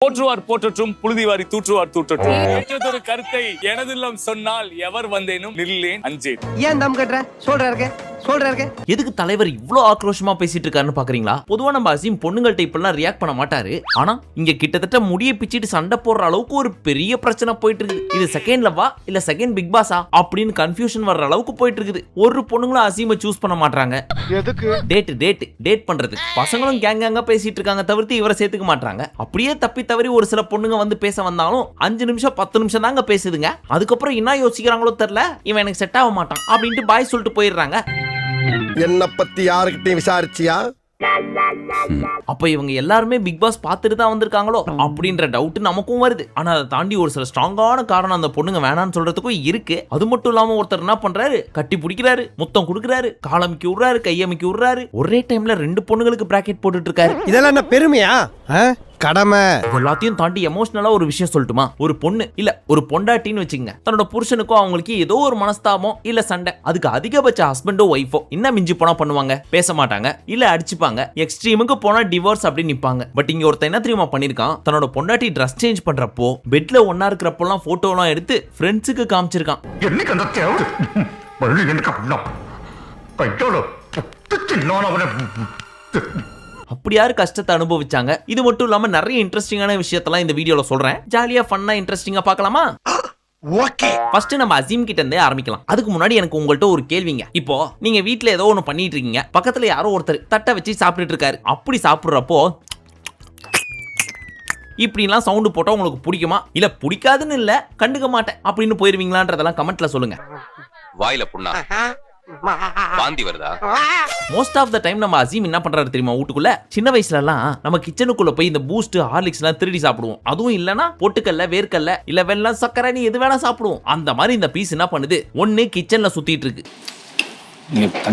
போற்றுவார் போற்றற்றும், புழுதிவாரி தூற்றுவார் தூற்றற்றும். ஏற்றதொரு கருத்தை எனதுள்ளம் சொன்னால் எவர் வந்தேனும் நில்லேன் அஞ்சேன். ஏன் தம் கட்டுற? சொல்றாரு. எதுக்கு தலைவர் இவ்ளோ ஆக்ரோஷமா பேசிட்டு இருக்காருன்னு பாக்குறீங்களா? பொதுவா நம்ம அசீம் பொண்ணுங்கள்ட்ட இப்பெல்லாம் ரியாக்ட் பண்ண மாட்டாரு. ஆனா இங்க கிட்டத்தட்ட முடிய பிச்சிட்டு சண்டை போடுற அளவுக்கு ஒரு பெரிய பிரச்சனை போயிட்டு இருக்குது. இது செகண்ட் லவ்வா இல்ல செகண்ட் பிக் பாஸா அப்படின்னு கன்ஃபியூஷன் வர்ற அளவுக்கு போயிட்டு இருக்குது. ஒரு பொண்ணுங்களும் அசீமை சூஸ் பண்ண மாட்டாங்க. எதுக்கு? டேட் பண்றது. பசங்களும் கேங்கா பேசிட்டு இருக்காங்க தவிர்த்து இவரை சேர்த்துக்க மாட்டாங்க. அப்படியே தப்பி தவறி ஒரு சில பொண்ணுங்க வந்து பேச வந்தாலும் 5 நிமிஷம் 10 நிமிஷம் தாங்க பேசுதுங்க. அதுக்கப்புறம் என்ன யோசிக்கிறாங்களோ தெரியல, இவன் எனக்கு செட் ஆக மாட்டான் அப்படின்ட்டு பாய் சொல்லிட்டு போயிடுறாங்க. என்ன பத்தி யாருக்கிட்டையும் விசாரிச்சியா? அப்ப இவங்க எல்லாருமே பிக் பாஸ் பார்த்துட்டு தான் வந்திருக்காங்களோ அப்படின்ற டவுட் நமக்கும் வருது. ஆனா அதை தாண்டி ஒரு சில ஸ்ட்ராங்கான காரணம் அந்த பொண்ணுங்க வேணான்னு சொல்றதுக்கும் இருக்கு. அது மட்டும் இல்லாம ஒருத்தர் என்ன பண்றாரு, கட்டி பிடிக்கிறாரு, முத்தம் கொடுக்கறாரு, காலமிக்கி விடுறாரு, கையமிக்கி விடுறாரு. ஒரே டைம்ல 2 பொண்ணுங்களுக்கு பிராக்கெட் போட்டுட்டு இருக்காரு. இதெல்லாம் என்ன பெருமையா? கடமை. எல்லாத்தையும் தாண்டி எமோஷனலா ஒரு விஷயம் சொல்லட்டுமா? ஒரு பொண்ணு இல்ல ஒரு பொண்டாட்டின்னு வச்சுங்க, தன்னோட புருஷனுக்கும் அவங்களுக்கு ஏதோ ஒரு மனஸ்தாபம் இல்ல சண்டை, அதுக்கு அதிகபட்ச ஹஸ்பண்டோ ஒய்ஃபோ என்ன மிஞ்சி போனா பண்ணுவாங்க? பேச மாட்டாங்க, இல்ல அடிச்சுப்பாங்க, எக்ஸ்ட்ரீமுக்கு போனா டிவோர்ஸ் அப்படின்னு நிப்பாங்க. பட் இங்க ஒருத்தன் என்ன தெரியுமா பண்ணிருக்கான்? தன்னோட பொண்டாட்டி ட்ரெஸ் சேஞ்ச் பண்றப்போ பெட்ல ஒன்னா இருக்கிறப்பெல்லாம் போட்டோ எல்லாம் எடுத்து ஃப்ரெண்ட்ஸுக்கு காமிச்சிருக்கான். அப்படி யாரு கஷ்டத்தை அனுபவிச்சாங்க? இது மட்டும் இல்லாம நிறைய இன்ட்ரெஸ்டிங்கான விஷயத்தெல்லாம் இந்த வீடியோல சொல்றேன். ஜாலியா ஃபன்னா இன்ட்ரெஸ்டிங்கா பார்க்கலாமா? ஓகே. ஃபர்ஸ்ட் நம்ம அசீம் கிட்ட இருந்தே ஆரம்பிக்கலாம். அதுக்கு முன்னாடி எனக்கு உங்கள்ட்ட ஒரு கேள்விங்க. இப்போ நீங்க வீட்ல ஏதோ ஒன்னு பண்ணிட்டு இருக்கீங்க, பக்கத்துல யாரோ ஒருத்தர் தட்டை வச்சு சாப்பிட்டுட்டு இருக்காரு. அப்படி சாப்பிடுறப்போ இப்படிலாம் சவுண்ட் போட்டா உங்களுக்கு பிடிக்குமா? இல்ல பிடிக்காதுன்னு இல்ல, கண்டுக்க மாட்டேன் அப்படின்னு போயிருவீங்களான்றதெல்லாம் கமெண்ட்ல சொல்லுங்க. வாயில புண்ணா வாந்தி வருதா? மோஸ்ட் ஆஃப் த டைம் நம்ம அசீம் என்ன பண்றாரு தெரியுமா? வீட்டுக்குள்ள சின்ன வயசுல எல்லாம் நம்ம கிச்சனுக்குள்ள போய் இந்த பூஸ்ட் ஹார்லிக்ஸ் எல்லாம் திருடி சாப்பிடுவோம். அதுவும் இல்லனா பொட்டுக்கல்ல, வேர்க்கல்ல, இல்ல வெல்லம், சக்கரை, நீ எது வேணா சாப்பிடுவோம். அந்த மாதிரி இந்த பீஸ் என்ன பண்ணுது, ஒன்னு கிச்சன்ல சுத்திட்டு இருக்கு.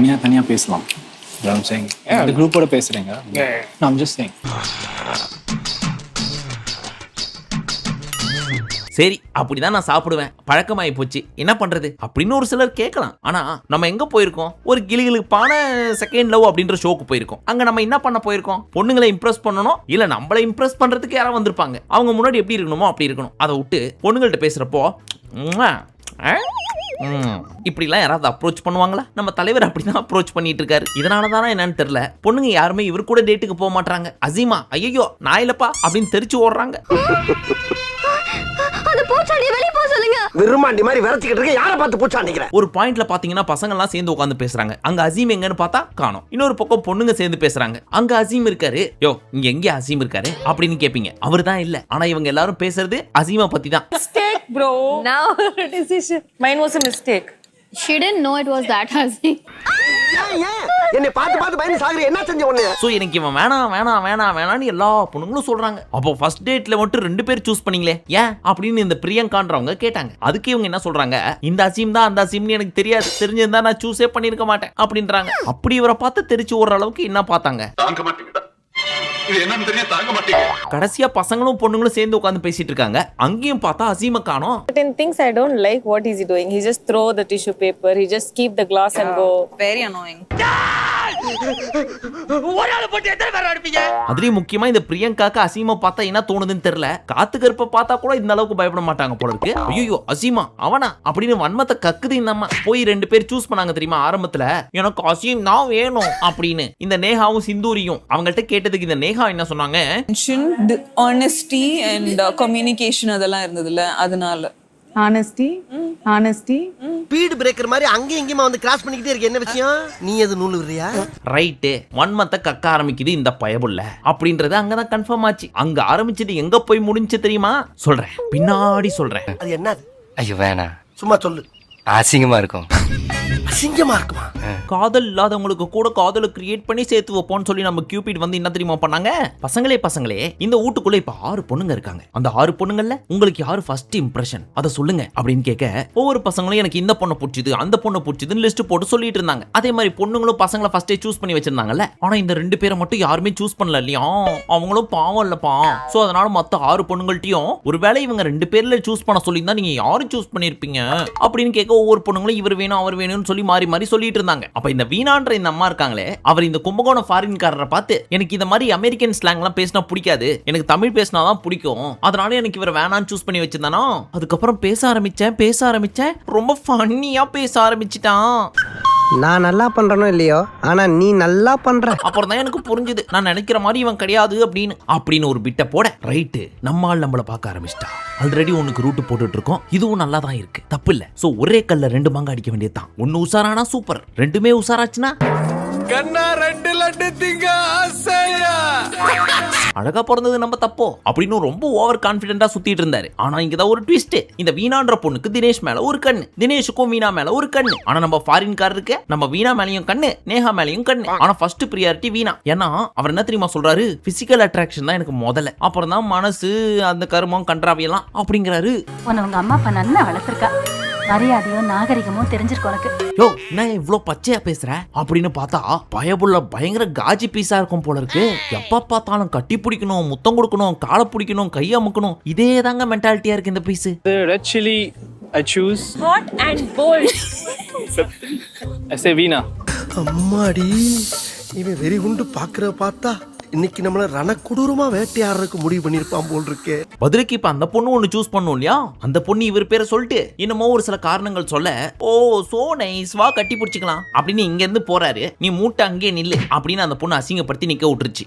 நீங்க தனியா பேசலாம். I'm saying the group ஓட பேசுறீங்க. No, I'm just saying. சரி, அப்படிதான் நான் சாப்பிடுவேன், பழக்கமாயி போச்சு, என்ன பண்றது அப்படின்னு ஒரு சிலர் கேட்கலாம். ஆனா நம்ம எங்க போயிருக்கோம்? ஒரு கிளிகளுக்கான செகண்ட் லவ் அப்படின்ற ஷோக்கு போயிருக்கோம். அங்க நம்ம என்ன பண்ண போயிருக்கோம்? பொண்ணுங்களை இம்ப்ரெஸ் பண்ணணும், இல்ல நம்மளை இம்ப்ரெஸ் பண்றதுக்கு யாராவது வந்திருப்பாங்க. அவங்க முன்னாடி எப்படி இருக்கணுமோ அப்படி இருக்கணும். அதை விட்டு பொண்ணுங்கள்ட்ட பேசுறப்போ இப்படிலாம் யாராவது அப்ரோச் பண்ணுவாங்களா? நம்ம தலைவர் அப்படிதான் அப்ரோச் பண்ணிட்டு இருக்காரு. இதனாலதானா என்னன்னு தெரியல, பொண்ணுங்க யாருமே இவர் கூட டேட்டுக்கு போக மாட்டாங்க. அசீமா ஐயோ நான் இல்லப்பா அப்படின்னு தெரிச்சு ஓடுறாங்க. ஒரு பாயிண்ட்ல பாத்தீங்கன்னா பசங்க எல்லாம் சேர்ந்து உட்கார்ந்து பேசுறாங்க. அங்க அசீம் எங்கன்னு பார்த்தா காணோம். இன்னொரு பக்கம் பொண்ணுங்க சேர்ந்து பேசுறாங்க. அங்க அசீம் இருக்காரு. யோ இங்க எங்க அசீம் இருக்காரு அப்படின்னு கேப்பீங்க. அவர்தான் இல்ல. ஆனா இவங்க எல்லாரும் பேசுறது அசீமா பத்தி தான். Mistake, bro. Now decision. Mine was a mistake. She didn't know it was that Azim. என்னை பார்த்து பயந்து சாகுற என்ன செஞ்ச ஒண்ணு? சோ எனக்கு இவன் வேணாம்னு எல்லா பொண்ணுங்களும் சொல்றாங்க. அப்போ ஃபர்ஸ்ட் டேட்ல மட்டும் 2 பேர் சூஸ் பண்ணீங்களே ஏன் அப்படின்னு இந்த பிரியங்கான்றவங்க கேட்டாங்க. அதுக்கு இவங்க என்ன சொல்றாங்க, இந்த அசீம் தான் அந்த அசீம்னு எனக்கு தெரியாது, தெரிஞ்சிருந்தா நான் சூஸே பண்ணிருக்க மாட்டேன் அப்படின்றாங்க. அப்படி இவரை பார்த்து தெரிச்சு ஓடுற அளவுக்கு என்ன பார்த்தாங்க? கடைசியா பசங்களும் பொண்ணுங்களும் சேர்ந்து உட்கார்ந்து பேசிட்டு இருக்காங்க. அங்கேயும் பார்த்தா அசீம காணோம். Certain things I don't like. What is he doing? He just throw the tissue paper. He just keep the glass and go. Very annoying. அதுலயும் முக்கியமா இந்த பிரியங்காக்கு அசீமா பார்த்தா என்ன தோணுதுன்னு தெரியல. காத்து கருப்ப பார்த்தா கூட இந்த அளவுக்கு பயப்பட மாட்டாங்க போல இருக்கு. ஐயோ அசீமா அவனா அப்படின்னு வன்மத்தை கக்குது. இந்த அம்மா போய் 2 பேர் சூஸ் பண்ணாங்க தெரியுமா? ஆரம்பத்துல எனக்கு அசீம் தான் வேணும் அப்படின்னு இந்த நேஹாவும் சிந்தூரியும் அவங்கள்ட்ட கேட்டதுக்கு இந்த நேஹா என்ன சொன்னாங்க, honesty and communication அதெல்லாம் இருந்ததுல, அதனால honesty ஸ்பீட் பிரேக்கர் மாதிரி அங்கேயும் இங்கேயுமா வந்து கிராஸ் பண்ணிக்கிட்டே இருக்கு. என்ன விஷயம்? நீ எது நூல் விடுறியா? ரைட்டு, வன்மத்தை கக்க ஆரம்பிக்குது இந்த பயபுள்ள அப்படின்றது அங்கதான் கன்ஃபார்ம் ஆச்சு. அங்க ஆரம்பிச்சது எங்க போய் முடிஞ்சு தெரியுமா? சொல்றேன், பின்னாடி சொல்றேன். அது என்னது? ஐயோ வேணா, சும்மா சொல்லு. அசிங்கமா இருக்கும். அசிங்கமா இருக்குமா? காதல் இல்லாதவங்களுக்கு கூட காதலை கிரியேட் பண்ணி சேர்த்து வைப்போம்னு சொல்லி நம்ம கியூபிட் வந்து என்ன தெரியுமா பண்ணாங்க? பசங்களே இந்த வீட்டுக்குள்ள இப்ப 6 பொண்ணுங்க இருக்காங்க. அந்த 6 பொண்ணுங்கள்ல உங்களுக்கு யாரு ஃபர்ஸ்ட் இம்ப்ரெஷன் அதை சொல்லுங்க அப்படின்னு கேட்க ஒவ்வொரு பசங்களும் எனக்கு இந்த பொண்ணை பிடிச்சது அந்த பொண்ணை பிடிச்சதுன்னு லிஸ்ட் போட்டு சொல்லிட்டு இருந்தாங்க. அதே மாதிரி பொண்ணுங்களும் பசங்களை ஃபர்ஸ்டே சூஸ் பண்ணி வச்சிருந்தாங்கல்ல. ஆனா இந்த 2 பேரை மட்டும் யாருமே சூஸ் பண்ணல இல்லையா? அவங்களும் பாவம் இல்லப்பா. சோ அதனால மத்த 6 பொண்ணுங்கள்ட்டையும் ஒருவேளை இவங்க 2 பேர்ல சூஸ் பண்ண சொல்லியிருந்தா நீங்க யாரு சூஸ் பண்ணிருப்பீங்க அப்படின்னு கேட்க ஒவ்வொரு பொண்ணுங்களும் இவர் வேணும் அவர் வேணும்னு சொல்லி மாறி மாறி சொல்லிட்டு இருந்தாங்க. அப்ப இந்த வீணான்ற இந்த அம்மா இருக்காங்களே, அவர் இந்த கும்பகோணம் ஃபாரின்காரரை பார்த்து எனக்கு இந்த மாதிரி அமெரிக்கன் ஸ்லாங்லாம் பேசினா பிடிக்காது, எனக்கு தமிழ் பேசினாதான் பிடிக்கும், அதனால எனக்கு இவரை வேணான்னு சூஸ் பண்ணி வச்சிருந்தானோ. அதுக்கப்புறம் பேச ஆரம்பிச்சேன், ரொம்ப ஃபன்னியா பேச ஆரம்பிச்சிட்டான். நான் நல்லா பண்றனோ இல்லையோ, ஆனா நீ நல்லா பண்ற. அப்புறம் தான் எனக்கு புரிஞ்சுது நான் நினைக்கிற மாதிரி இவன் கிடையாது அப்படின்னு ஒரு பிட்ட போட ரைட்டு நம்மால் நம்மள பார்க்க ஆரம்பிச்சிட்டா. ஆல்ரெடி உனக்கு ரூட் போட்டுட்டு இருக்கோம், இதுவும் நல்லா தான் இருக்கு, தப்பு இல்ல. சோ ஒரே கல்ல 2 மாங்க அடிக்க வேண்டியதுதான். ஒன்னு உசாரானா சூப்பர், 2மே உசாராச்சுன்னா கண்ணா 2 லட்டு திங்க ஆசையா. அழகா பிறந்தது நம்ம தப்போ அப்படின்னு ரொம்ப ஓவர் கான்பிடென்டா சுத்திட்டு இருந்தாரு. ஆனா இங்கதான் ஒரு ட்விஸ்ட். இந்த வீணான்ற பொண்ணுக்கு தினேஷ் மேல ஒரு கண்ணு, தினேஷுக்கும் வீணா மேல ஒரு கண்ணு. ஆனா நம்ம ஃபாரின்காரருக்கு நம்ம வீணா மேலயும் கண்ணு, நேஹா மேலயும் கண்ணு. ஆனா ஃபர்ஸ்ட் பிரியாரிட்டி வீணா. ஏன்னா அவர் என்ன தெரியுமா சொல்றாரு, பிசிக்கல் அட்ராக்ஷன் தான் எனக்கு முதல்ல, அப்புறம் தான் மனசு, அந்த கருமம், கன்றாவியெல்லாம் அப்படிங்கிறாரு. உங்க அம்மா அப்பா நல்லா வளர்த்திருக்கா, மரியாதையும் நாகரிகமும் தெரிஞ்சிருக்கு உனக்கு. யோ நான் இவ்ளோ பச்சையா பேசுறேன் அப்படின்னு பார்த்தா பயபுள்ள பயங்கர காஜி பீஸா இருக்கும் போல இருக்கு. எப்ப பார்த்தாலும் கட்டி பிடிக்கணும், முத்தம் கொடுக்கணும், காலை பிடிக்கணும், கையை அமுக்கணும், இதே தாங்க மென்டாலிட்டியா இருக்கு இந்த piece. The red chili I choose. Hot and bold. I say Veena. அம்மாடி, இவன் வெறி குண்டு பாக்குற பார்த்தா இன்னைக்கு நம்மள ரணக்குடூரமா வேட்டையாடுறதுக்கு முடிவு பண்ணிருப்பான் போல் இருக்கு. பதிலுக்கு இப்ப அந்த பொண்ணு ஒண்ணு சூஸ் பண்ணும் இல்லையா, அந்த பொண்ணு இவர் பேரை சொல்லிட்டு என்னமோ ஒரு சில காரணங்கள் சொல்ல, ஓ சோ நைஸ் வா கட்டி பிடிச்சிக்கலாம் அப்படின்னு இங்க இருந்து போறாரு. நீ மூட்டை அங்கேயே நில்லு அப்படின்னு அந்த பொண்ணு அசிங்கப்படுத்தி நிக்க விட்டுருச்சு.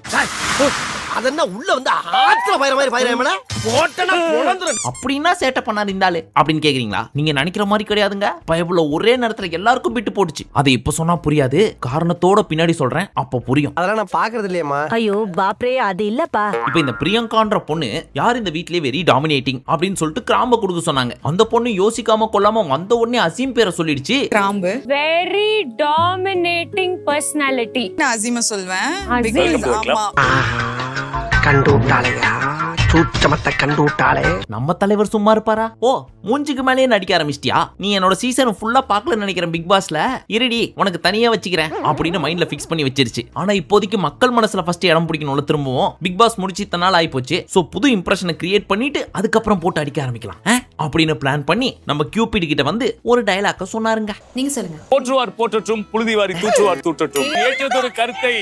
அதென்ன உள்ள வந்து ஆத்துல பயிர மாதிரி பயிரமல போட்டனா பொளந்துரும். அப்படின்னா சேட்டை பண்ணாரு இருந்தாலே அப்படின்னு கேக்குறீங்களா? நீங்க நினைக்கிற மாதிரி கிடையாதுங்க. பயபுள்ள ஒரே நேரத்துல எல்லாருக்கும் பிட்டு போட்டுச்சு. அதை இப்ப சொன்னா புரியாது, காரணத்தோட பின்னாடி சொல்றேன், அப்ப புரியும். அதெல்லாம் நான் பாக்குறது இல்லையம்மா. ஐயோ பாப்ரே, அது இல்லப்பா. இப்ப இந்த பிரியங்கான்ற பொண்ணு யார் இந்த வீட்லயே வெரி டாமினேட்டிங் அப்படின்னு சொல்லிட்டு கிராம்ப கொடுக்க சொன்னாங்க. அந்த பொண்ணு யோசிக்காம கொள்ளாம வந்த உடனே அசீம் பேரை சொல்லிடுச்சு. கிராம்பு very dominating personality. நான் அசீம சொல்வேன். கண்டுட்டாளையா, சூச்சமத்தை கண்டுட்டாளே. நம்ம தலைவர் சும்மா இருப்பாரா? ஓ மூஞ்சுக்கு மேலேயே நடிக்க ஆரம்பிச்சிட்டியா? நீ என்னோட சீசன் ஃபுல்லா பார்க்கல நினைக்கிறேன் பிக் பாஸ்ல, இருடி உனக்கு தனியா வச்சுக்கிறேன் அப்படின்னு மைண்ட்ல ஃபிக்ஸ் பண்ணி வச்சிருச்சு. ஆனா இப்போதைக்கு மக்கள் மனசுல ஃபர்ஸ்ட் இடம் பிடிக்கணும்ல, திரும்பவும் பிக் பாஸ் முடிச்சு இத்தனை நாள் ஆகி போச்சு. சோ புது இம்ப்ரெஷனை கிரியேட் பண்ணிட்டு அதுக்கப்புறம் போட்டு அடிக்க ஆரம்பிக்கலாம் அப்படின்னு பிளான் பண்ணி நம்ம கியூபிட் கிட்ட வந்து ஒரு டயலாக்க சொன்னாருங்க. நீங்க சொல்லுங்க. போற்றுவார் போற்றட்டும், புழுதிவாரி தூற்றுவார் தூற்றட்டும், ஏற்றதொரு கருத்தை.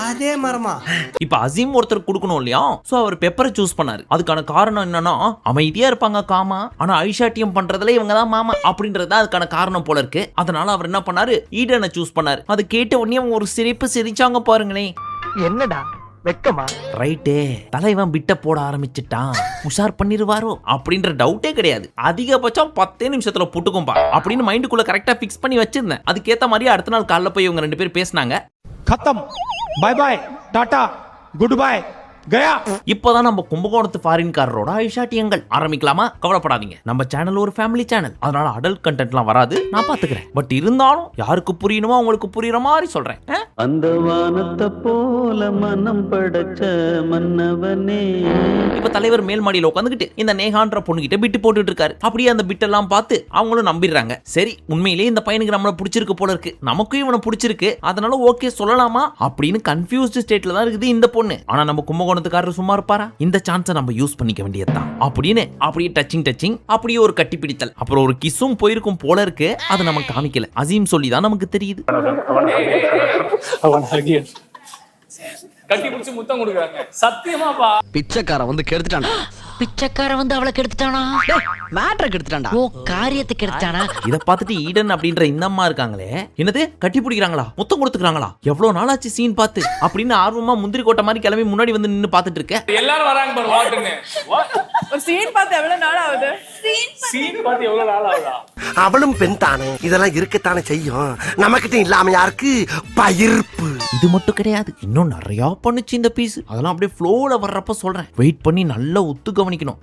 அதே மரமா இப்ப அசீம் ஒருத்தர் கொடுக்கணும் இல்லையா, சோ அவர் பெப்பரை சூஸ் பண்ணாரு. அதுக்கான காரணம் என்னன்னா, அமைதியா இருப்பாங்க காமா, ஆனா ஐஷாட்டியம் பண்றதுல இவங்க தான் மாமா அப்படின்றது அதுக்கான காரணம் போல இருக்கு. அதனால அவர் என்ன பண்ணாரு, ஈடனை சூஸ் பண்ணாரு. அது கேட்ட உடனே அவங்க ஒரு சிரிப்பு சிரிச்சாங்க பாருங்களேன். என்னடா வெக்கமா? ரைட்டே, தலைவன் பிட்ட போட ஆரம்பிச்சுட்டான், உஷார் பண்ணிருவாரோ அப்படின்ற டவுட்டே கிடையாது. அதிகபட்சம் 10 நிமிஷத்துல புட்டுக்கும்பா அப்படின்னு மைண்டுக்குள்ள கரெக்டா பிக்ஸ் பண்ணி வச்சிருந்தேன். அதுக்கேத்த மாதிரி அடுத்த நாள் காலைல போய் இவங்க 2 பேர் பேசினாங்க. खत्म, bye bye, tata, goodbye, गया. இப்போதான் நம்ம கும்பகோணத்து ஃபாரின்காரரோட ஐஷாட்டியங்கள் ஆரம்பிக்கலாமா? கவலைப்படாதீங்க, நம்ம சேனல் ஒரு ஃபேமிலி சேனல், அதனால அடல்ட் கண்டென்ட்லாம் வராது, நான் பாத்துக்கிறேன். பட் இருந்தாலும் யாருக்கு புரியணுமோ அவங்களுக்கு புரியுற மாதிரி சொல்றேன். அந்த வானத்தை போல மனம் படைச்ச மன்னவனே. இப்ப தலைவர் மேல் மாடியில உட்காந்துக்கிட்டு இந்த நேஹான்ற பொண்ணுகிட்ட பிட்டு போட்டுட்டு இருக்காரு. அப்படியே அந்த பிட்டெல்லாம் பார்த்து அவங்களும் நம்பிடுறாங்க. சரி உண்மையிலேயே இந்த பையனுக்கு நம்மள பிடிச்சிருக்கு போல இருக்கு, நமக்கும் இவனை பிடிச்சிருக்கு, அதனால ஓகே சொல்லலாமா அப்படின்னு கன்ஃபியூஸ்ட் ஸ்டேட்ல தான் இருக்குது இந்த பொண்ணு. ஆனா நம்ம கும்பகோணத்துக்காரர் சும்மா இருப்பாரா? இந்த சான்ஸை நம்ம யூஸ் பண்ணிக்க வேண்டியதுதான் அப்படின்னு அப்படியே டச்சிங் அப்படியே ஒரு கட்டி பிடித்தல், அப்புறம் ஒரு கிஸ்ஸும் போயிருக்கும் போல இருக்கு. அது நமக்கு காமிக்கல, அசீம் சொல்லி தான் நமக்கு தெரியுது. I want to hug you. கட்டி பிடிச்சு முத்தம் கொடுக்குறாங்க. சத்தியமாப்பா பிச்சைக்காரன் வந்து கெடுத்துட்டான்டா. பிச்சைக்காரன் வந்து அவளை கெடுத்துட்டானா? மேட்டரை கெடுத்துட்டான்டா. ஓ காரியத்துக்கு கெடுத்தானா? இத பார்த்துட்டு ஈடன் அப்படின்ற இந்த அம்மா இருக்காங்களே, என்னது கட்டி பிடிக்கிறாங்களா, முத்தம் கொடுத்துக்கிறாங்களா, எவ்வளவு நாளாச்சு சீன் பார்த்து அப்படின்னு ஆர்வமா முந்திரி கோட்டை மாதிரி கிளம்பி முன்னாடி வந்து நின்னு பார்த்துட்டு இருக்க. எல்லாரும் வராங்க பாரு வாட்டுன்னு. ஒரு சீன் பார்த்து எவ்வளவு நாள் ஆகுது? சீன் பார்த்து எவ்வளவு நாள் ஆகுதா? அவளும் பெண் தானே, இதெல்லாம் இருக்கத்தானே செய்யும். நமக்கிட்ட இல்லாம யாருக்கு பயிர்ப்பு. இது மட்டும் கிடையாது, இன்னும் நிறைய பண்ணுச்சு இந்த பீஸ். அதெல்லாம் அப்படியே ஃப்ளோல வர்றப்ப சொல்றேன், வெயிட் பண்ணி நல்லா ஒத்து கவனிக்கணும்.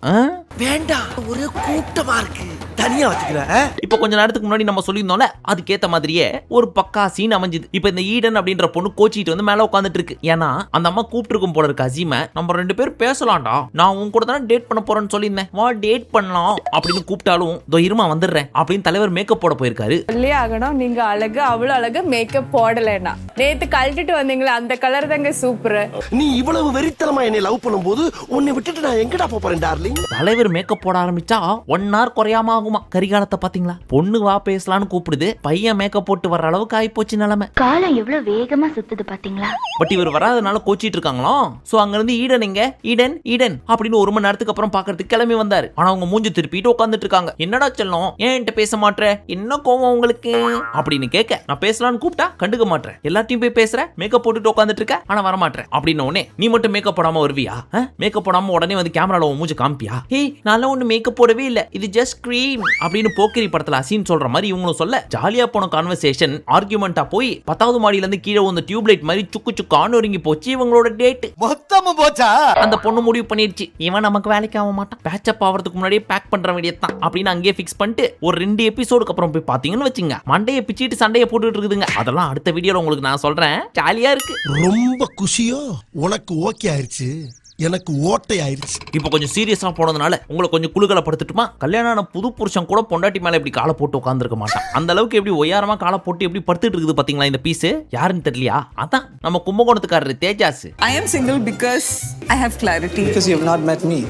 வேண்டாம், ஒரே கூட்டமா இருக்கு, தனியா வச்சுக்கிற. இப்ப கொஞ்ச நேரத்துக்கு முன்னாடி நம்ம சொல்லியிருந்தோம்ல, அதுக்கேத்த மாதிரியே ஒரு பக்கா சீன் அமைஞ்சுது. இப்ப இந்த ஈடன் அப்படின்ற பொண்ணு கோச்சிட்டு வந்து மேல உட்காந்துட்டு இருக்கு. ஏன்னா அந்த அம்மா கூப்பிட்டு இருக்கும் போல இருக்கு அசீம, நம்ம 2 பேரும் பேசலாம்டா, நான் உன் கூட தானே டேட் பண்ண போறேன்னு சொல்லியிருந்தேன், வா டேட் பண்ணலாம் அப்படின்னு கூப்பிட்டாலும் இதோ இருமா வந்துடுறேன் அப்படின்னு தலைவர் மேக்கப் போட போயிருக்காரு. சொல்லியே ஆகணும், நீங்க அழகு, அவ்வளவு அழகு மேக்கப் போடலைன்னா. நேத்து கழட்டிட்டு வந்தீங்களா அந்த கலர் தாங்க சூப்பர். நீ இவ்வளவு வெறித்தனமா என்னை லவ் பண்ணும்போது உன்னை விட்டுட்டு நான் எங்கடா போறேன் டார்லிங்? தலைவர் பேர் மேக்கப் போட ஆரம்பிச்சா 1 hour குறையாம ஆகுமா. கரிகாலத்தை பாத்தீங்களா? பொண்ணு வா பேசலான்னு கூப்பிடுது, பையன் மேக்கப் போட்டு வர்ற அளவுக்கு ஆயிப்போச்சு நிலைமை. காலம் எவ்வளவு வேகமா சுத்துது பாத்தீங்களா? பட் இவர் வராதனால கோச்சிட்டு இருக்காங்களாம். சோ அங்க இருந்து ஈடன் எங்க ஈடன் ஈடன் அப்படின்னு 1 மணி நேரத்துக்கு அப்புறம் பாக்குறதுக்கு கிளம்பி வந்தாரு. ஆனா அவங்க மூஞ்சி திருப்பிட்டு உட்காந்துட்டு இருக்காங்க. என்னடா செல்லம், ஏன் என்கிட்ட பேச மாட்டேற, என்ன கோவம் உங்களுக்கு அப்படின்னு கேட்க, நான் பேசலான்னு கூப்பிட்டா கண்டுக்க மாட்டேன், எல்லாத்தையும் போய் பேசுற, மேக்கப் போட்டுட்டு உட்காந்துட்டு இருக்க, ஆனா வர மாட்டேன் அப்படின்னு உடனே நீ மட்டும் மேக்கப் போடாம வருவியா? மேக்கப் போடாம உடனே வந்து கேமரால உன் மூஞ்சி காமிப்பியா? ஹேய் நான் ஒண்ணு மேக்கப் போடவே இல்ல, இது ஜஸ்ட் கிரீம் அப்படின்னு போக்கிரி படத்துல அசீன் சொல்ற மாதிரி இவங்களும் சொல்ல, ஜாலியா போன கான்வர்சேஷன் ஆர்குமெண்டா போய் 10வது மாடியில இருந்து கீழே வந்து டியூப்லைட் மாதிரி சுக்கு சுக்கான்னு ஒருங்கி போச்சு இவங்களோட டேட். மொத்தமா போச்சா? அந்த பொண்ணு முடிவு பண்ணிடுச்சு, இவன் நமக்கு வேலைக்கு ஆக மாட்டான், பேட்சப் ஆகிறதுக்கு முன்னாடியே பேக் பண்ற வேண்டியதான் அப்படின்னு அங்கேயே ஃபிக்ஸ் பண்ணிட்டு ஒரு 2 எபிசோடுக்கு அப்புறம் போய் பாத்தீங்கன்னு வச்சுங்க, மண்டையை பிச்சிட்டு சண்டையை போட்டுட்டு இருக்குதுங்க. அதெல்லாம் அடுத்த வீடியோல உங்களுக்கு நான் சொல்றேன், ஜாலியா இருக்கு. ரொம்ப குஷியோ? உனக்கு ஓகே ஆயிருச்சு, எனக்கு ஓட்டை ஆயிருச்சு. இப்போ கொஞ்சம் சீரியஸா போனதுனால உங்களை கொஞ்சம் குழுக்களை படுத்துட்டுமா. கல்யாணம் ஆன புது புருஷன் கூட பொண்டாட்டி மேல இப்படி காலை போட்டு உட்காந்துருக்க மாட்டான். அந்த அளவுக்கு எப்படி ஒய்யாரமா காலை போட்டு எப்படி படுத்துட்டு இருக்குது பாத்தீங்களா இந்த பீஸ்? யாருன்னு தெரியலையா? அதான் நம்ம கும்பகோணத்துக்காரரு Tejas. I am single because I have clarity. Because you have not met me.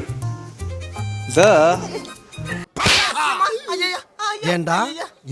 ஏண்டா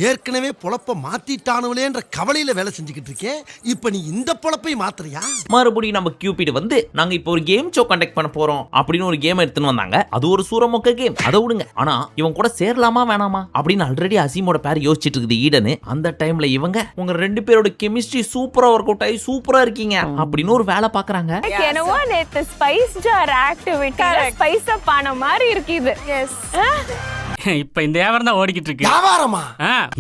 ஏற்கனவே பொழப்ப மாத்திட்டானுங்களேன்ற கவலையில வேலை செஞ்சுக்கிட்டு இருக்கேன், இப்ப நீ இந்த பொழப்பை மாத்துறியா? மறுபடியும் நம்ம கியூபிட் வந்து நாங்க இப்போ ஒரு கேம் ஷோ கண்டக்ட் பண்ண போறோம் அப்படின்னு ஒரு கேம் எடுத்துன்னு வந்தாங்க. அது ஒரு சூரமொக்க கேம், அதை விடுங்க. ஆனா இவன் கூட சேரலாமா வேணாமா அப்படின்னு ஆல்ரெடி அசீமோட பேர் யோசிச்சுட்டு இருக்குது ஈடனு. அந்த டைம்ல இவங்க உங்க 2 பேரோட கெமிஸ்ட்ரி சூப்பரா ஒர்க் அவுட் ஆகி சூப்பரா இருக்கீங்க அப்படின்னு ஒரு வேலை பாக்குறாங்க. என்னவோ நேத்து spice jar activity spice up ஆன மாதிரி இருக்குது. எஸ் இப்ப இந்த வியாபாரம் தான் ஓடிக்கிட்டு இருக்கு. வியாபாரமா?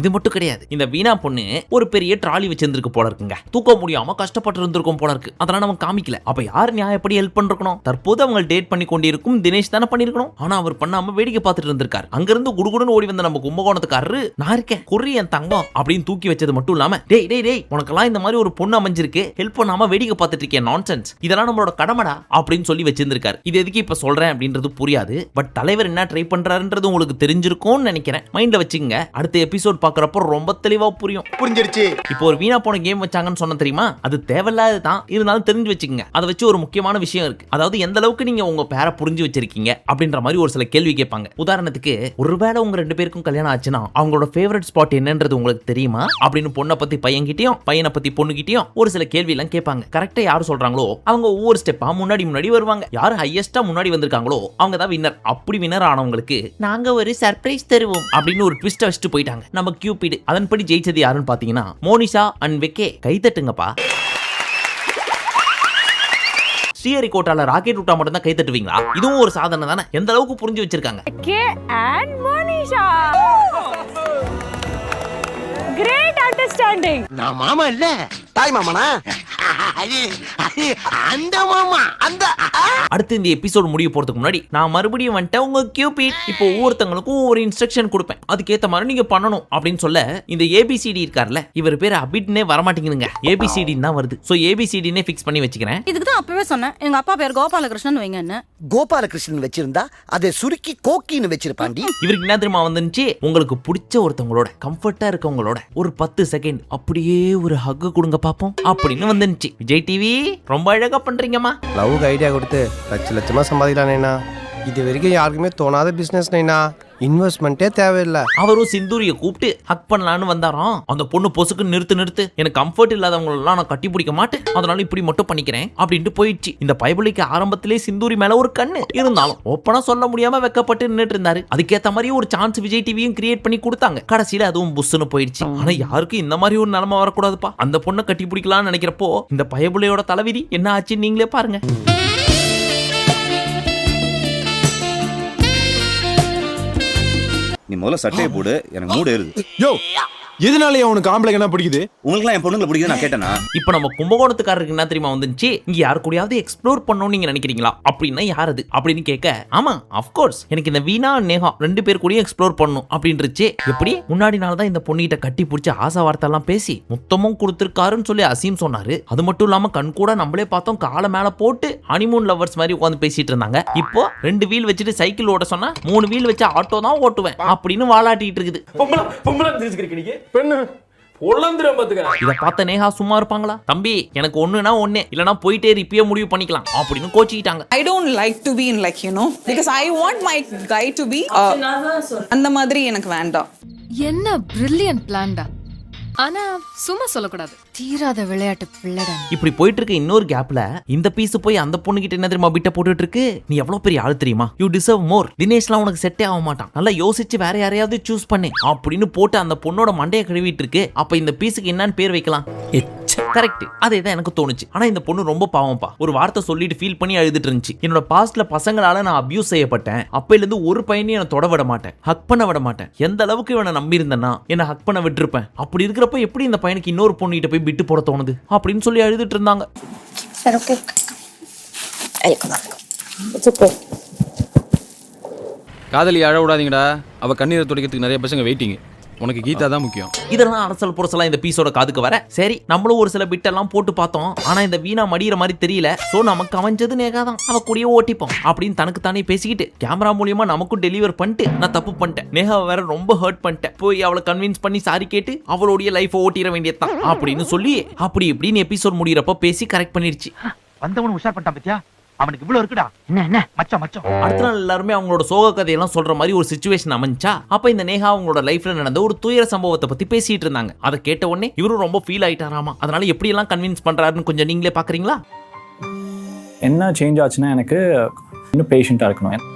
இது மட்டும் கிடையாது, இந்த வீணா பொண்ணு ஒரு பெரிய ட்ராலி வச்சிருந்திருக்கு போல இருக்குங்க. தூக்க முடியாம கஷ்டப்பட்டு இருந்திருக்கும் போல இருக்கு. அதெல்லாம் நம்ம காமிக்கல. அப்ப யார் நியாயப்படி ஹெல்ப் பண்ணிருக்கணும்? தற்போது அவங்க டேட் பண்ணி கொண்டிருக்கும் தினேஷ் தானே பண்ணிருக்கணும். ஆனா அவர் பண்ணாம வேடிக்கை பார்த்துட்டு இருந்திருக்காரு. அங்கிருந்து குடுகுடுன்னு ஓடி வந்த நம்ம கும்பகோணத்துக்காரரு, நான் இருக்கேன் குறி என் தங்கம் அப்படின்னு தூக்கி வச்சது மட்டும் இல்லாம, டேய் டேய் டேய் உனக்கெல்லாம் இந்த மாதிரி ஒரு பொண்ணு அமைஞ்சிருக்கு, ஹெல்ப் பண்ணாம வேடிக்கை பார்த்துட்டு இருக்கேன், நான்சென்ஸ், இதெல்லாம் நம்மளோட கடமைடா அப்படின்னு சொல்லி வச்சிருந்திருக்காரு. இது எதுக்கு இப்ப சொல்றேன் அப்படின்றது புரியாது. பட் தலைவர் என்ன ட்ரை பண்றாருன்றது உங்களுக்கு தெரிஞ்சிருக்கும்னு நினைக்கிறேன். மைண்ட்ல வச்சுங்க, அடுத்த எபிசோட் பாக்குறப்ப ரொம்ப தெளிவா புரியும். புரிஞ்சிருச்சு. இப்போ ஒரு வீணா போன கேம் வச்சாங்கன்னு சொன்ன தெரியுமா? அது தேவையில்லாது தான், இருந்தாலும் தெரிஞ்சு வச்சுக்கங்க. அதை வச்சு ஒரு முக்கியமான விஷயம் இருக்கு. அதாவது எந்த அளவுக்கு நீங்க உங்க பேரை புரிஞ்சு வச்சிருக்கீங்க அப்படின்ற மாதிரி ஒரு சில கேள்வி கேட்பாங்க. உதாரணத்துக்கு, ஒருவேளை உங்க 2 பேருக்கும் கல்யாணம் ஆச்சுன்னா அவங்களோட ஃபேவரட் ஸ்பாட் என்னன்றது உங்களுக்கு தெரியுமா அப்படின்னு பொண்ணை பத்தி பையன்கிட்டயும் பையனை பத்தி பொண்ணுகிட்டயும் ஒரு சில கேள்வி எல்லாம் கேட்பாங்க. கரெக்டா யாரு சொல்றாங்களோ அவங்க ஒவ்வொரு ஸ்டெப்பா முன்னாடி வருவாங்க. யாரு ஹையஸ்டா முன்னாடி வந்திருக்காங்களோ அவங்க தான் வின்னர். அப்படி வின்னர் ஆனவங்களுக்கு நாங்க ஒரு சர்ப்ரைஸ் தருவோம் அப்படின்னு ஒரு ட்விஸ்ட் வச்சுட்டு போயிட்டாங்க நம்ம கியூபிட். அதன்படி ஜெயிச்சது யாருன்னு பாத்தீங்கன்னா மோனிஷா அண்ட் வெக்கே. கை தட்டுங்கப்பா. ஸ்ரீஹரிகோட்டால ராக்கெட் விட்டா மட்டும் தான் கை தட்டுவீங்களா? இதுவும் ஒரு சாதனை தானே. எந்த அளவுக்கு புரிஞ்சு வச்சிருக்காங்க. and Monisha. Great understanding. நான் மாமா இல்ல, தாய் மாமனா? அந்த மாமா அந்த. அடுத்து இந்த எபிசோட் முடிய போறதுக்கு முன்னாடி நான் மறுபடியும் வந்துட்டேன் உங்க கியூபிட். இப்போ ஒவ்வொருத்தங்களுக்கும் ஒரு இன்ஸ்ட்ரக்ஷன் கொடுப்பேன், அதுக்கேத்த மாதிரி நீங்க பண்ணணும் அப்படின்னு சொல்ல, இந்த ஏபிசிடி இருக்கார்ல, இவர் பேர் அபிட்னே வரமாட்டேங்குதுங்க, ஏபிசிடி தான் வருது. சோ ஏபிசிடினே ஃபிக்ஸ் பண்ணி வச்சுக்கிறேன். இதுக்கு தான் அப்பவே சொன்னேன், எங்க அப்பா பேர் கோபாலகிருஷ்ணன் வைங்கன்னு. கோபாலகிருஷ்ணன் வச்சிருந்தா அதை சுருக்கி கோக்கின்னு வச்சிருப்பாண்டி. இவருக்கு என்ன தெரியுமா வந்துச்சு? உங்களுக்கு பிடிச்ச ஒருத்தவங்களோட கம்ஃபர்ட்டா இருக்கவங்களோட ஒரு 10 செகண்ட் அப்படியே ஒரு ஹக் கொடுங்க பாப்போம் அப்படின்னு வந்துச்சு. விஜய் டிவி ரொம்ப அழகா பண்றீங்கம்மா. லவ்க்கு ஐடியா கொடுத்து லட்சமா சம்பாதிக்கலானேண்ணா. இது வரைக்கும் யாருக்குமே தோணாத பிசினஸ் நைனா. இன்வெஸ்ட்மெண்ட்டே தேவையில்லை. அவரும் சிந்தூரிய கூப்பிட்டு ஹக் பண்ணலான்னு வந்தாராம். அந்த பொண்ணு பொசுக்கு நிறுத்து, எனக்கு கம்ஃபர்ட் இல்லாதவங்களெல்லாம் நான் கட்டி பிடிக்க மாட்டேன், அதனால இப்படி மட்டும் பண்ணிக்கிறேன் அப்படின்ட்டு போயிடுச்சு. இந்த பைபிளுக்கு ஆரம்பத்திலே சிந்தூரி மேல ஒரு கண்ணு இருந்தாலும் ஓப்பனா சொல்ல முடியாம வெக்கப்பட்டு நின்றுட்டு இருந்தாரு. அதுக்கேத்த மாதிரி ஒரு சான்ஸ் விஜய் டிவியும் கிரியேட் பண்ணி கொடுத்தாங்க. கடைசியில அதுவும் புஷ்னு போயிடுச்சு. ஆனா யாருக்கும் இந்த மாதிரி ஒரு நிலைமை வரக்கூடாதுப்பா. அந்த பொண்ணை கட்டி பிடிக்கலாம்னு நினைக்கிறப்போ இந்த பைபிளையோட தலைவிதி என்ன ஆச்சுன்னு நீங்களே பாருங்க. நீ முதல்ல சட்டையை போடு, எனக்கு மூடு ஏறுது. யோ, எதனாலயா உனக்கு ஆம்பளை என்ன பிடிக்குது? உங்களுக்குலாம் என் பொண்ணுங்களை பிடிக்குது நான் கேட்டேனா? இப்போ நம்ம கும்பகோணத்துக்காரருக்கு என்ன தெரியுமா வந்துச்சு? இங்க யாரு கூடயாவது எக்ஸ்ப்ளோர் பண்ணணும்னு நீங்க நினைக்கிறீங்களா அப்படின்னா யாரது அப்படின்னு கேட்க, ஆமா அஃப்கோர்ஸ் எனக்கு இந்த வீணா நேஹா 2 பேர் கூடயும் எக்ஸ்ப்ளோர் பண்ணணும் அப்படின்னுச்சு. எப்படி முன்னாடி நாள் தான் இந்த பொண்ணிட்ட கட்டி பிடிச்ச ஆசை வார்த்தை எல்லாம் பேசி முத்தமும் கொடுத்துருக்காருன்னு சொல்லி அசீம் சொன்னாரு. அது மட்டும் இல்லாம கண் கூட நம்மளே பார்த்தோம், காலை மேல போட்டு ஹனிமூன் லவர்ஸ் மாதிரி உட்காந்து பேசிட்டு இருந்தாங்க. இப்போ 2 வீல் வச்சுட்டு சைக்கிள் ஓட்ட சொன்னா 3 வீல் வச்சு ஆட்டோ தான் ஓட்டுவேன் அப்படின்னு வாலாட்டிட்டு இருக்குது. பொம்பளை தெரிஞ்சுக்கிறீங்க பெண்ணு பொழந்துரும் பாத்துக்க. இத பார்த்த நேஹா சும்மா இருப்பாங்களா? தம்பி எனக்கு ஒண்ணுனா ஒண்ணே, இல்லனா போயிட்டே ரிப்பியே முடிவு பண்ணிக்கலாம் அப்படின்னு கோச்சிக்கிட்டாங்க. I don't like to be in like, you know, because I want my guy to be அந்த மாதிரி எனக்கு வேண்டாம். என்ன பிரில்லியன்ட் பிளான்டா. ஆனா சும்மா சொல்லக்கூடாது, தீராத விளையாட்டு பிள்ளைடா. இப்படி போயிட்டு இருக்க இன்னொரு கேப்ல இந்த பீஸ் போய் அந்த பொண்ணு கிட்ட என்ன தெரியுமா பிட்ட போட்டுட்டு இருக்கு, நீ எவ்வளவு பெரிய ஆள் தெரியுமா, யூ டிசர்வ் மோர், தினேஷ்லாம் உனக்கு செட்டே ஆக மாட்டான், நல்லா யோசிச்சு வேற யாரையாவது சூஸ் பண்ணு அப்படின்னு போட்டு அந்த பொண்ணோட மண்டையை கழுவிட்டு இருக்கு. அப்ப இந்த பீஸுக்கு என்னன்னு பேர் வைக்கலாம்? கரெக்ட், அதேதான் எனக்கு தோணுச்சு. ஆனா இந்த பொண்ணு ரொம்ப பாவம்பா, ஒரு வார்த்தை சொல்லிட்டு ஃபீல் பண்ணி அழுதுட்டு இருந்துச்சு. என்னோட பாஸ்ட்ல பசங்களால நான் அபியூஸ் செய்யப்பட்டேன், அப்பையில இருந்து ஒரு பையனையும் என்ன தொட விட மாட்டேன், ஹக் பண்ண விட மாட்டேன். எந்த அளவுக்கு இவனை நம்பி இருந்தேன்னா என்ன ஹக் பண்ண விட்டுருப்பேன். அப்படி இருக்கிறப்ப எப்படி இந்த பையனுக்கு இன்னொரு பொண்ணு கிட்ட போய் விட்டு போட தோணுது அப்படின்னு சொல்லி அழுதுட்டு இருந்தாங்க. சரி, ஓகே. காதலி அழ விடாதீங்கடா, அவ கண்ணீரை துடைக்கிறதுக்கு நிறைய பசங்க வெயிட்டிங். உனக்கு கீதா தான் முக்கியம். இதெல்லாம் அரசல் புரசலா இந்த பீஸோட காதுக்கு வர சரி நம்மளும் ஒரு சில பிட்டெல்லாம் போட்டு பார்த்தோம். ஆனா இந்த வீணா மடிகிற மாதிரி தெரியல. சோ நமக்கு அமைஞ்சது நேகாதான், அவ கூடயே ஓட்டிப்போம் அப்படின்னு தனக்கு தானே பேசிக்கிட்டு கேமரா மூலியமா நமக்கும் டெலிவர் பண்ணிட்டு நான் தப்பு பண்ணிட்டேன், நேகாவை வேற ரொம்ப ஹர்ட் பண்ணிட்டேன், போய் அவளை கன்வின்ஸ் பண்ணி சாரி கேட்டு அவளுடைய லைஃப் ஓட்டிட வேண்டியதுதான் அப்படின்னு சொல்லி அப்படி இப்படின்னு எபிசோட் முடிகிறப்ப பேசி கரெக்ட் பண்ணிருச்சு. வந்தவன் உஷார் பண்ணிட்டான் பத்தியா, அவனுக்கு இவ்வளவு இருக்குடா. என்ன மச்சான். அடுத்த நாள் எல்லாருமே அவங்களோட சோக கதையெல்லாம் சொல்ற மாதிரி ஒரு சிச்சுவேஷன் அமைஞ்சா. அப்ப இந்த நேஹா அவங்களோட லைஃப்ல நடந்த ஒரு துயர சம்பவத்தை பத்தி பேசிட்டு இருந்தாங்க. அதை கேட்ட உடனே இவரும் ரொம்ப ஃபீல் ஆயிட்டாராமா. அதனால எப்படி எல்லாம் கன்வின்ஸ் பண்றாருன்னு கொஞ்சம் நீங்களே பாக்குறீங்களா? என்ன சேஞ்ச் ஆச்சுன்னா எனக்கு இன்னும் பேஷண்டா இருக்கணும்.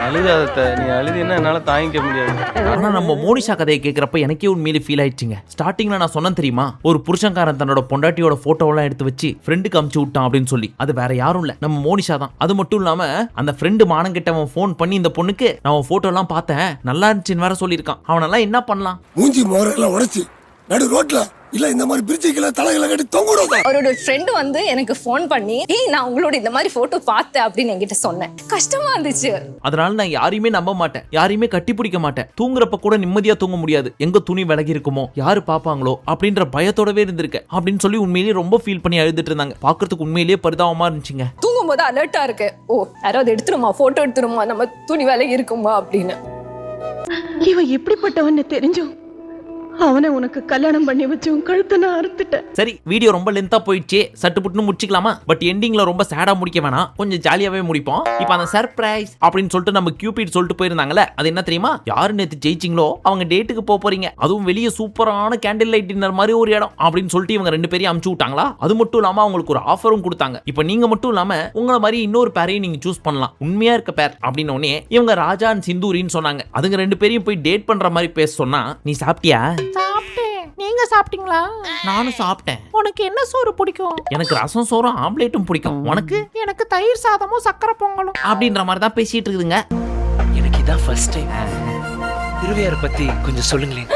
அழுதாத, நீ அழுதுன்னா என்னால தாங்கிக்க முடியாது. ஆனா நம்ம மோனிஷா கதையை கேட்கறப்ப எனக்கே உண்மையிலே ஃபீல் ஆயிடுச்சுங்க. ஸ்டார்டிங்ல நான் சொன்னேன் தெரியுமா, ஒரு புருஷன்காரன் தன்னோட பொண்டாட்டியோட போட்டோவெல்லாம் எடுத்து வச்சு ஃப்ரெண்டுக்கு அமுச்சு விட்டான் அப்படின்னு சொல்லி. அது வேற யாரும் இல்ல, நம்ம மோனிஷா தான். அது மட்டும் இல்லாம அந்த ஃப்ரெண்டு மானங்கிட்டவன் ஃபோன் பண்ணி இந்த பொண்ணுக்கு நான் போட்டோ எல்லாம் பார்த்தேன் நல்லா இருந்துச்சுன்னு வேற சொல்லியிருக்கான். அவனெல்லாம் என்ன பண்ணலாம்? மூஞ்சி மோரெல்லாம் உடைச்சு நடு ரோட்ல இல்ல இந்த மாதிரி பிரிட்ஜுக்குள்ள தலைகளை கட்டி தொங்குறதா. அவரோட ஃப்ரெண்ட் வந்து எனக்கு ஃபோன் பண்ணி நான் உங்களோட இந்த மாதிரி போட்டோ பார்த்தேன் அப்படின்னு என்கிட்ட சொன்னேன். கஷ்டமா இருந்துச்சு. அதனால நான் யாரையுமே நம்ப மாட்டேன், யாரையுமே கட்டி பிடிக்க மாட்டேன். தூங்குறப்ப கூட நிம்மதியா தூங்க முடியாது, எங்க துணி விலகி இருக்குமோ, யாரு பாப்பாங்களோ அப்படின்ற பயத்தோடவே இருந்திருக்கேன் அப்படின்னு சொல்லி உண்மையிலேயே ரொம்ப ஃபீல் பண்ணி அழுதுட்டு இருந்தாங்க. பாக்குறதுக்கு உண்மையிலேயே பரிதாபமா இருந்துச்சுங்க. தூங்கும் போது அலர்ட்டா இருக்கு, ஓ யாராவது எடுத்துருமா, போட்டோ எடுத்துருமா, நம்ம துணி விலகி இருக்குமா அப்படின்னு. இவன் எப்படிப்பட்டவன்னு தெரிஞ்சும் அவனை உனக்கு கல்யாணம் பண்ணி வச்சு உன் கழுத்தை நான் அறுத்துட்டேன். சரி வீடியோ ரொம்ப லென்த்தா போயிடுச்சு, சட்டு புட்டுன்னு முடிச்சுக்கலாமா? பட் எண்டிங்ல ரொம்ப சேடா முடிக்க வேணாம், கொஞ்சம் ஜாலியாவே முடிப்போம். இப்போ அந்த சர்ப்ரைஸ் அப்படின்னு சொல்லிட்டு நம்ம கியூபிட் சொல்லிட்டு போயிருந்தாங்கல்ல, அது என்ன தெரியுமா? யாரு நேத்து ஜெயிச்சிங்களோ அவங்க டேட்டுக்கு போறீங்க, அதுவும் வெளியே சூப்பரான கேண்டில் லைட் டின்னர் மாதிரி ஒரு இடம் அப்படின்னு சொல்லிட்டு இவங்க 2 பேரையும் அமுச்சு விட்டாங்களா. அது மட்டும் இல்லாம அவங்களுக்கு ஒரு ஆஃபரும் கொடுத்தாங்க. இப்போ நீங்க மட்டும் இல்லாம உங்களை மாதிரி இன்னொரு பேரையும் நீங்க சூஸ் பண்ணலாம், உண்மையா இருக்க பேர் அப்படின்னு உடனே இவங்க ராஜா அண்ட் சிந்தூரின்னு சொன்னாங்க. அதுங்க 2 பேரையும் போய் டேட் பண்ற மாதிரி பேச சொன்னா, நீ சாப்பிட்டியா? நீங்க சாப்பிட்டீங்களா? நானும் சாப்பிட்டேன். உனக்கு என்ன சோறு பிடிக்கும்? எனக்கு ரசம் சோறும் ஆம்லேட்டும் பிடிக்கும். உனக்கு? எனக்கு தயிர் சாதமும் சக்கரை பொங்கலும் அப்படின்ற மாதிரி தான் பேசிட்டு இருக்குதுங்க. எனக்கு இதான் ஃபர்ஸ்ட் டைம். திருவையாரை பத்தி கொஞ்சம் சொல்லுங்களேன்.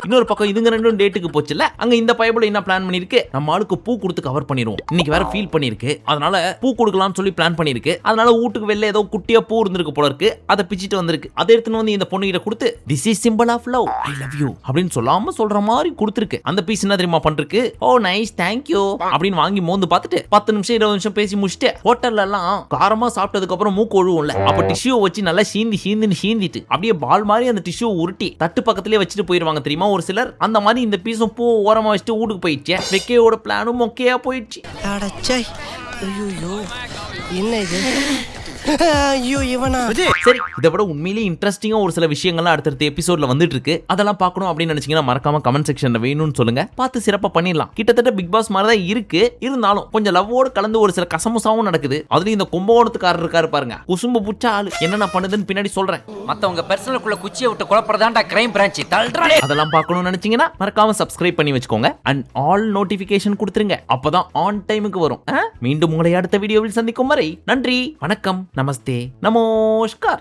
இன்னொரு பக்கம் இதுங்க 2 டேட்டுக்கு போச்சுல, அங்க இந்த பைபிள் என்ன பிளான் பண்ணிருக்கு, நம்ம ஆளுக்கு பூ கொடுத்து கவர் பண்ணிடுவோம். இன்னைக்கு வேற ஃபீல் பண்ணிருக்கு, அதனால பூ கொடுக்கலாம்னு சொல்லி பிளான் பண்ணிருக்கு. அதனால வீட்டுக்கு வெளில ஏதோ குட்டியா பூ இருந்திருக்கு போல இருக்கு, அதை பிச்சிட்டு வந்திருக்கு. அதை எடுத்துன்னு வந்து இந்த பொண்ணு கிட்ட கொடுத்து this is symbol of love, I love you அப்படின்னு சொல்லாம சொல்ற மாதிரி கொடுத்துருக்கு. அந்த பீஸ் என்ன தெரியுமா பண்ருக்கு, ஓ நைஸ் தேங்க்யூ அப்படின்னு வாங்கி மோந்து பார்த்துட்டு 10 நிமிஷம் 20 நிமிஷம் பேசி முடிச்சுட்டு, ஹோட்டல்ல எல்லாம் காரமா சாப்பிட்டதுக்கு அப்புறம் மூக்கு ஒழுவும்ல, அப்ப டிஷ்யூ வச்சு நல்லா சீந்திட்டு அப்படியே பால் மாதிரி அந்த டிஷ்யூ உருட்டி தட்டு பக்கத்திலே வச்சுட்டு போயிருவாங்க தெரியுமா ஒரு சிலர். அந்த மாதிரி இந்த பீஸும் பூ ஓரமா வச்சுட்டு வீட்டுக்கு போயிடுச்சு. வெக்கையோட பிளானும் மொக்கையா போயிடுச்சு. என்ன இது? ஐயோ இவனா. சரி இதை விட உண்மையிலேயே இன்ட்ரெஸ்டிங்கா ஒரு சில விஷயங்கள்லாம் அடுத்தடுத்த எபிசோட்ல வந்துட்டு இருக்கு. அதெல்லாம் பார்க்கணும் அப்படின்னு நினைச்சீங்கன்னா மறக்காம கமெண்ட் செக்ஷன்ல வேணும்னு சொல்லுங்க, பார்த்து சிறப்பா பண்ணிடலாம். கிட்டத்தட்ட பிக் பாஸ் மாதிரி தான் இருக்கு, இருந்தாலும் கொஞ்சம் லவ்வோடு கலந்து ஒரு சில கசமுசாவும் நடக்குது. அதுலயும் இந்த கும்பகோணத்துக்காரர் இருக்காரு பாருங்க, குசும்பு புச்ச ஆளு, என்னென்ன பண்ணுதுன்னு பின்னாடி சொல்றேன். மத்தவங்க பர்சனலுக்குள்ள குச்சியை விட்டு குழப்பறதாண்டா கிரைம் பிரான்ச். அதெல்லாம் பார்க்கணும்னு நினைச்சீங்கன்னா மறக்காம சப்ஸ்கிரைப் பண்ணி வச்சுக்கோங்க அண்ட் ஆல் நோட்டிபிகேஷன் கொடுத்துருங்க, அப்பதான் ஆன் டைமுக்கு வரும். மீண்டும் உங்களை அடுத்த வீடியோவில் சந்திக்கும் வரை நன்றி, வணக்கம், நமஸ்தே, நமஸ்கார்.